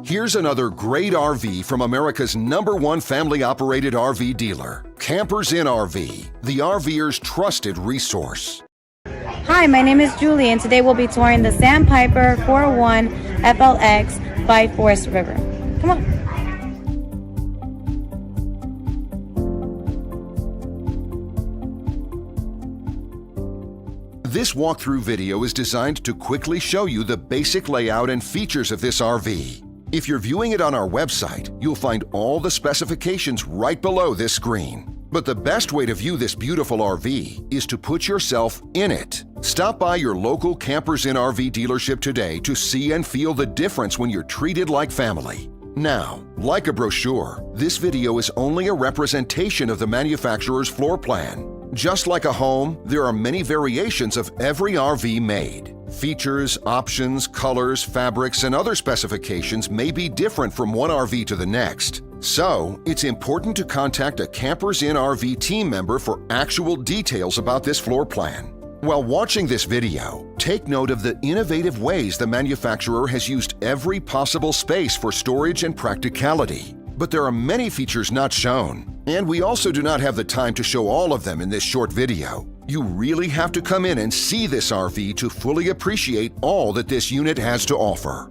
Here's another great RV from America's #1 family-operated RV dealer, Campers Inn RV, the RVer's trusted resource. Hi, my name is Julie, and today we'll be touring the Sandpiper 401FLX by Forest River. Come on. This walkthrough video is designed to quickly show you the basic layout and features of this RV. If you're viewing it on our website, you'll find all the specifications right below this screen. But the best way to view this beautiful RV is to put yourself in it. Stop by your local Campers Inn RV dealership today to see and feel the difference when you're treated like family. Now, like a brochure, this video is only a representation of the manufacturer's floor plan. Just like a home, there are many variations of every RV made. Features, options, colors, fabrics, and other specifications may be different from one RV to the next. So, it's important to contact a Campers Inn RV team member for actual details about this floor plan. While watching this video, take note of the innovative ways the manufacturer has used every possible space for storage and practicality. But there are many features not shown, and we also do not have the time to show all of them in this short video. You really have to come in and see this RV to fully appreciate all that this unit has to offer.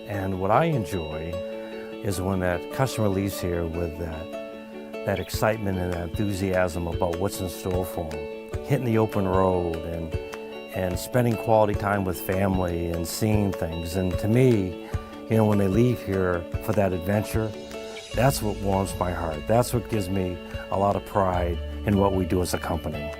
And what I enjoy is when that customer leaves here with that excitement and that enthusiasm about what's in store for them. Hitting the open road and spending quality time with family and seeing things. And to me, you know, when they leave here for that adventure, that's what warms my heart. That's what gives me a lot of pride in what we do as a company.